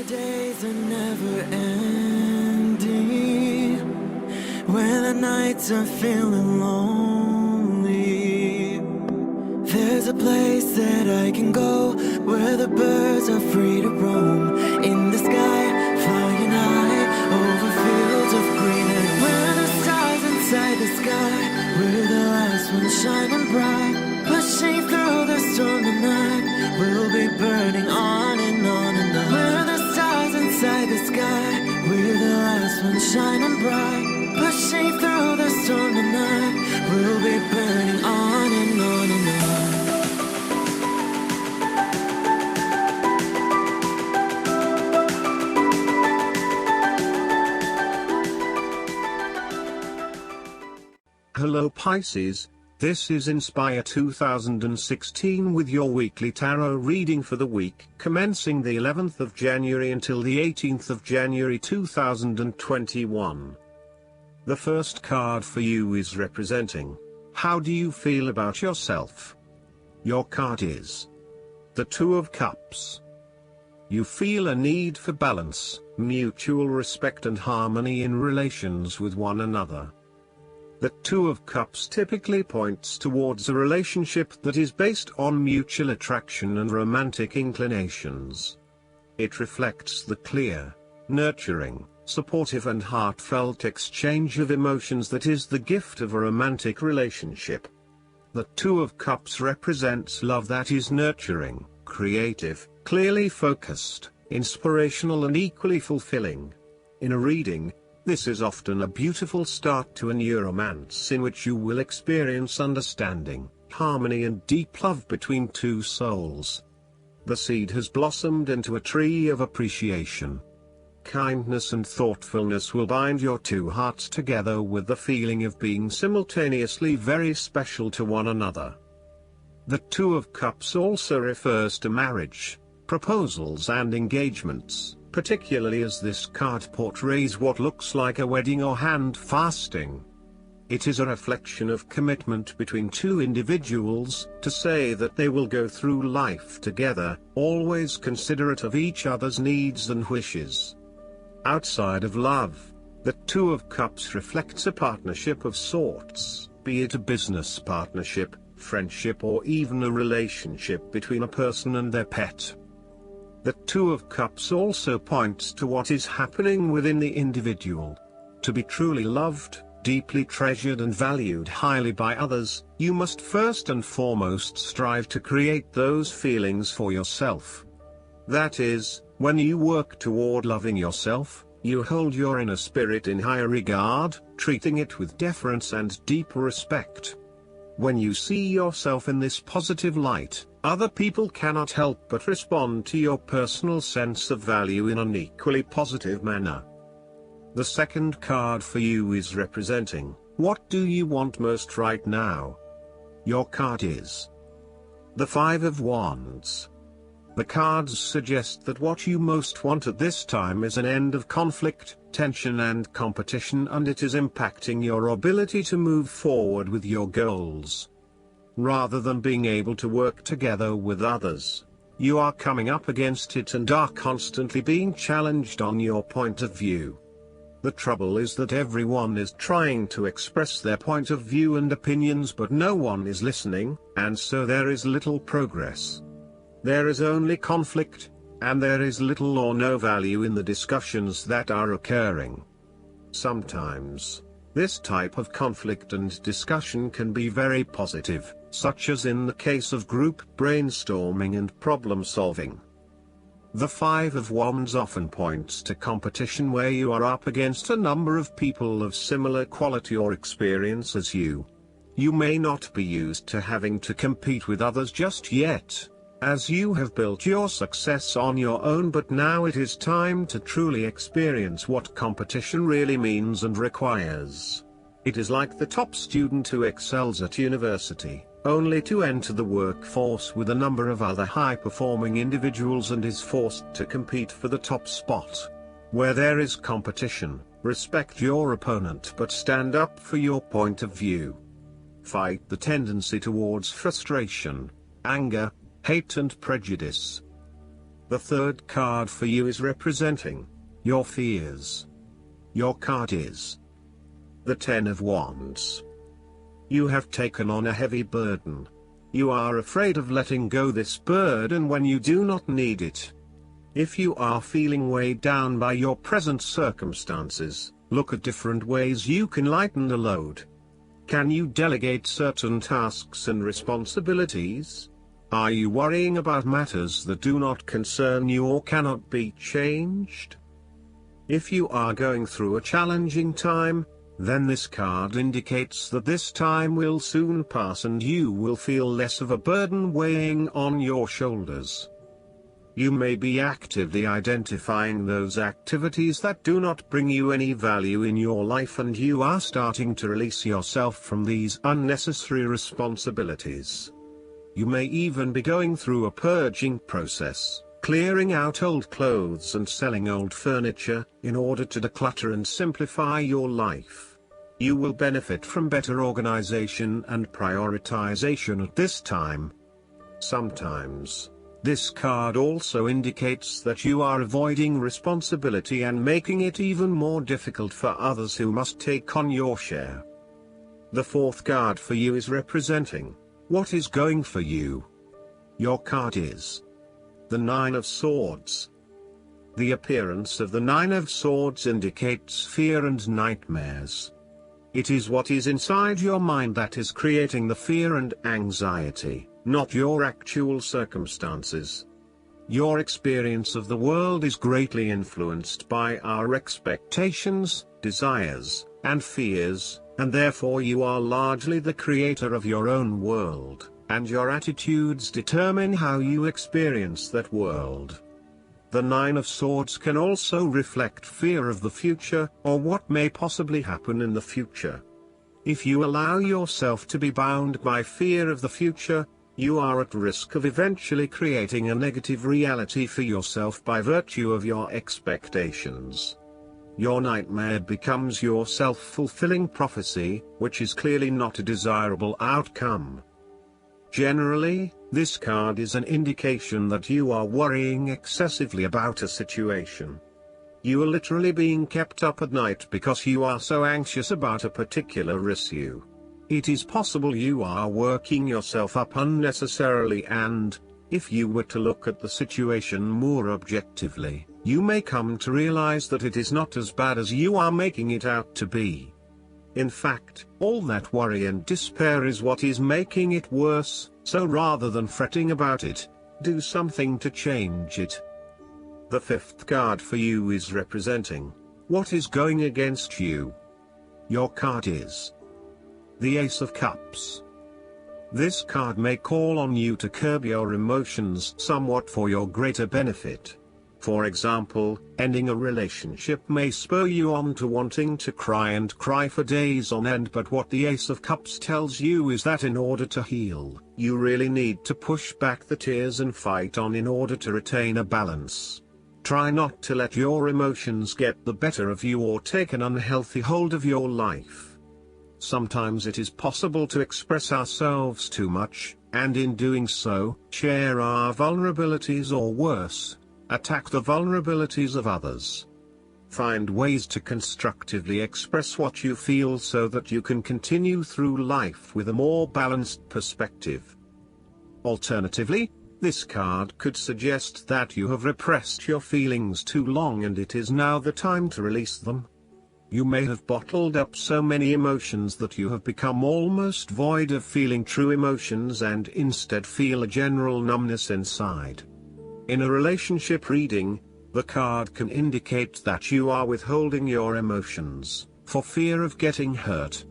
days are never ending, when the nights are feeling lonely, there's a place that I can go, where the birds are free to roam, in the sky, flying high, over fields of green, and where the stars inside the sky, we're the last ones shining bright, pushing through the storm tonight, we'll be burning on and on and on. We're the stars inside the sky, we're the last ones shining bright, pushing through the storm tonight, we'll be burning on and on and on. Hello Pisces, this is Inspire 2016 with your weekly tarot reading for the week commencing the 11th of January until the 18th of January 2021. The first card for you is representing, how do you feel about yourself? Your card is the Two of Cups. You feel a need for balance, mutual respect and harmony in relations with one another. The Two of Cups typically points towards a relationship that is based on mutual attraction and romantic inclinations. It reflects the clear, nurturing, supportive and heartfelt exchange of emotions that is the gift of a romantic relationship. The Two of Cups represents love that is nurturing, creative, clearly focused, inspirational and equally fulfilling. In a reading, this is often a beautiful start to a new romance in which you will experience understanding, harmony and deep love between two souls. The seed has blossomed into a tree of appreciation. Kindness and thoughtfulness will bind your two hearts together with the feeling of being simultaneously very special to one another. The Two of Cups also refers to marriage, proposals and engagements, particularly as this card portrays what looks like a wedding or hand fasting. It is a reflection of commitment between two individuals, to say that they will go through life together, always considerate of each other's needs and wishes. Outside of love, the Two of Cups reflects a partnership of sorts, be it a business partnership, friendship or even a relationship between a person and their pet. The Two of Cups also points to what is happening within the individual. To be truly loved, deeply treasured and valued highly by others, you must first and foremost strive to create those feelings for yourself. That is, when you work toward loving yourself, you hold your inner spirit in higher regard, treating it with deference and deep respect. When you see yourself in this positive light, other people cannot help but respond to your personal sense of value in an equally positive manner. The second card for you is representing, what do you want most right now? Your card is the Five of Wands. The cards suggest that what you most want at this time is an end of conflict, tension and competition, and it is impacting your ability to move forward with your goals. Rather than being able to work together with others, you are coming up against it and are constantly being challenged on your point of view. The trouble is that everyone is trying to express their point of view and opinions, but no one is listening, and so there is little progress. There is only conflict, and there is little or no value in the discussions that are occurring. Sometimes, this type of conflict and discussion can be very positive, such as in the case of group brainstorming and problem solving. The Five of Wands often points to competition where you are up against a number of people of similar quality or experience as you. You may not be used to having to compete with others just yet, as you have built your success on your own, but now it is time to truly experience what competition really means and requires. It is like the top student who excels at university, only to enter the workforce with a number of other high-performing individuals and is forced to compete for the top spot. Where there is competition, respect your opponent but stand up for your point of view. Fight the tendency towards frustration, anger, hate and prejudice. The third card for you is representing your fears. Your card is the Ten of Wands. You have taken on a heavy burden. You are afraid of letting go this burden when you do not need it. If you are feeling weighed down by your present circumstances, look at different ways you can lighten the load. Can you delegate certain tasks and responsibilities? Are you worrying about matters that do not concern you or cannot be changed? If you are going through a challenging time, then this card indicates that this time will soon pass and you will feel less of a burden weighing on your shoulders. You may be actively identifying those activities that do not bring you any value in your life, and you are starting to release yourself from these unnecessary responsibilities. You may even be going through a purging process, clearing out old clothes and selling old furniture, in order to declutter and simplify your life. You will benefit from better organization and prioritization at this time. Sometimes, this card also indicates that you are avoiding responsibility and making it even more difficult for others who must take on your share. The fourth card for you is representing what is going for you. Your card is the Nine of Swords. The appearance of the Nine of Swords indicates fear and nightmares. It is what is inside your mind that is creating the fear and anxiety, not your actual circumstances. Your experience of the world is greatly influenced by our expectations, desires, and fears, and therefore you are largely the creator of your own world, and your attitudes determine how you experience that world. The Nine of Swords can also reflect fear of the future, or what may possibly happen in the future. If you allow yourself to be bound by fear of the future, you are at risk of eventually creating a negative reality for yourself by virtue of your expectations. Your nightmare becomes your self-fulfilling prophecy, which is clearly not a desirable outcome. Generally, this card is an indication that you are worrying excessively about a situation. You are literally being kept up at night because you are so anxious about a particular issue. It is possible you are working yourself up unnecessarily, and, if you were to look at the situation more objectively, you may come to realize that it is not as bad as you are making it out to be. In fact, all that worry and despair is what is making it worse, so rather than fretting about it, do something to change it. The fifth card for you is representing what is going against you. Your card is the Ace of Cups. This card may call on you to curb your emotions somewhat for your greater benefit. For example, ending a relationship may spur you on to wanting to cry for days on end, but what the Ace of Cups tells you is that in order to heal, you really need to push back the tears and fight on in order to retain a balance. Try not to let your emotions get the better of you or take an unhealthy hold of your life. Sometimes it is possible to express ourselves too much, and in doing so, share our vulnerabilities, or worse, attack the vulnerabilities of others. Find ways to constructively express what you feel so that you can continue through life with a more balanced perspective. Alternatively, this card could suggest that you have repressed your feelings too long and it is now the time to release them. You may have bottled up so many emotions that you have become almost void of feeling true emotions and instead feel a general numbness inside. In a relationship reading, the card can indicate that you are withholding your emotions, for fear of getting hurt.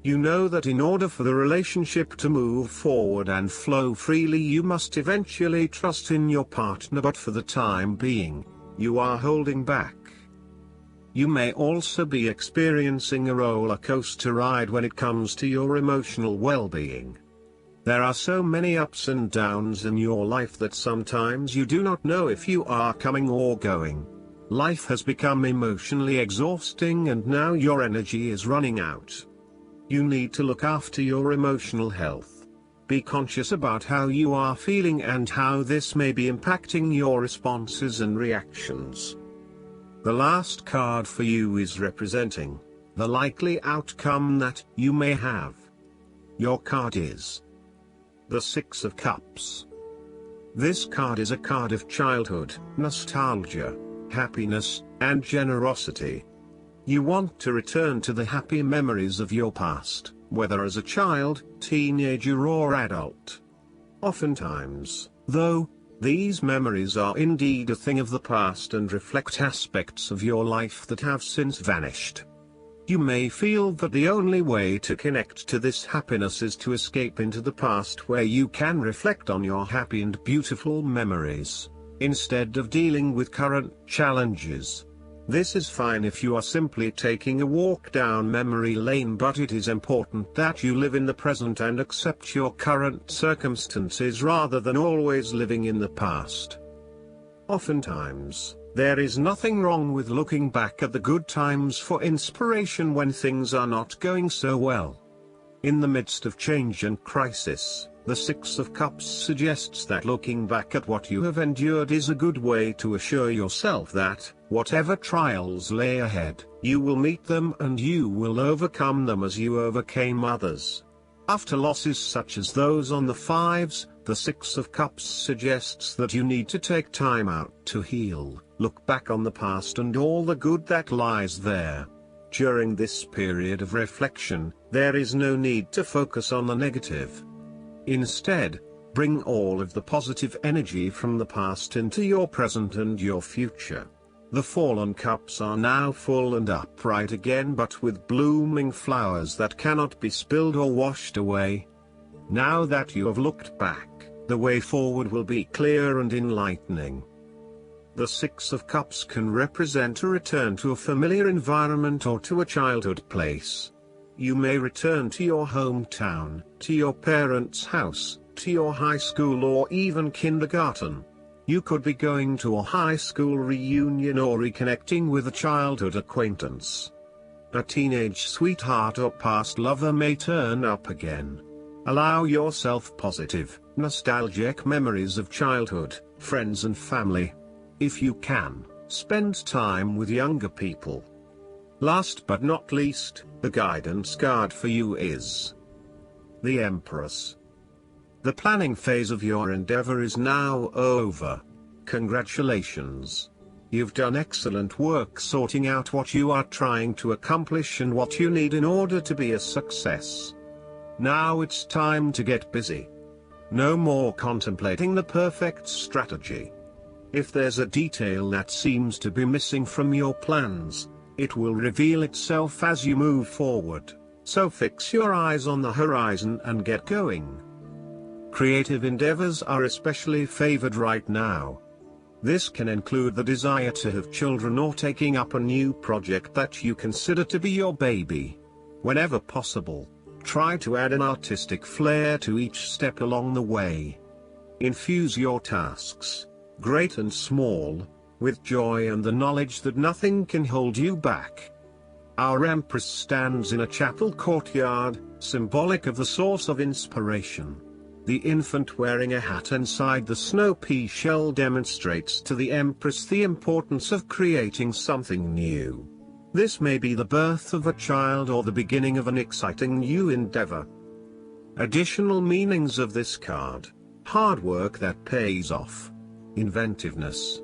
You know that in order for the relationship to move forward and flow freely, you must eventually trust in your partner, but for the time being, you are holding back. You may also be experiencing a roller coaster ride when it comes to your emotional well-being. There are so many ups and downs in your life that sometimes you do not know if you are coming or going. Life has become emotionally exhausting and now your energy is running out. You need to look after your emotional health. Be conscious about how you are feeling and how this may be impacting your responses and reactions. The last card for you is representing the likely outcome that you may have. Your card is the Six of Cups. This card is a card of childhood, nostalgia, happiness, and generosity. You want to return to the happy memories of your past, whether as a child, teenager or adult. Oftentimes, though, these memories are indeed a thing of the past and reflect aspects of your life that have since vanished. You may feel that the only way to connect to this happiness is to escape into the past where you can reflect on your happy and beautiful memories, instead of dealing with current challenges. This is fine if you are simply taking a walk down memory lane, but it is important that you live in the present and accept your current circumstances rather than always living in the past. Oftentimes, there is nothing wrong with looking back at the good times for inspiration when things are not going so well. In the midst of change and crisis, the Six of Cups suggests that looking back at what you have endured is a good way to assure yourself that, whatever trials lay ahead, you will meet them and you will overcome them as you overcame others. After losses such as those on the fives, the Six of Cups suggests that you need to take time out to heal, look back on the past and all the good that lies there. During this period of reflection, there is no need to focus on the negative. Instead, bring all of the positive energy from the past into your present and your future. The fallen cups are now full and upright again, but with blooming flowers that cannot be spilled or washed away. Now that you have looked back, the way forward will be clear and enlightening. The Six of Cups can represent a return to a familiar environment or to a childhood place. You may return to your hometown, to your parents' house, to your high school or even kindergarten. You could be going to a high school reunion or reconnecting with a childhood acquaintance. A teenage sweetheart or past lover may turn up again. Allow yourself positive, nostalgic memories of childhood, friends and family. If you can, spend time with younger people. Last but not least, the guidance card for you is the Empress. The planning phase of your endeavor is now over. Congratulations. You've done excellent work sorting out what you are trying to accomplish and what you need in order to be a success. Now it's time to get busy. No more contemplating the perfect strategy. If there's a detail that seems to be missing from your plans, it will reveal itself as you move forward, so fix your eyes on the horizon and get going. Creative endeavors are especially favored right now. This can include the desire to have children or taking up a new project that you consider to be your baby. Whenever possible, try to add an artistic flair to each step along the way. Infuse your tasks, great and small, with joy and the knowledge that nothing can hold you back. Our Empress stands in a chapel courtyard, symbolic of the source of inspiration. The infant wearing a hat inside the snow pea shell demonstrates to the Empress the importance of creating something new. This may be the birth of a child or the beginning of an exciting new endeavor. Additional meanings of this card: hard work that pays off, inventiveness,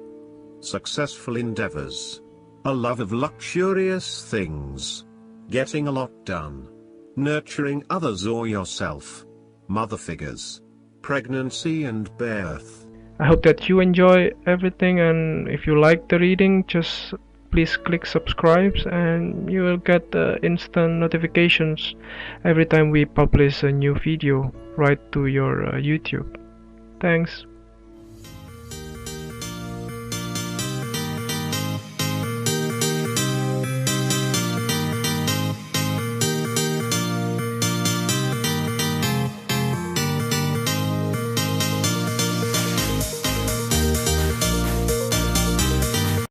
successful endeavors, a love of luxurious things, getting a lot done, nurturing others or yourself, mother figures, pregnancy and birth. I hope that you enjoy everything, and if you like the reading, just please click subscribe and you will get instant notifications every time we publish a new video right to your YouTube. Thanks.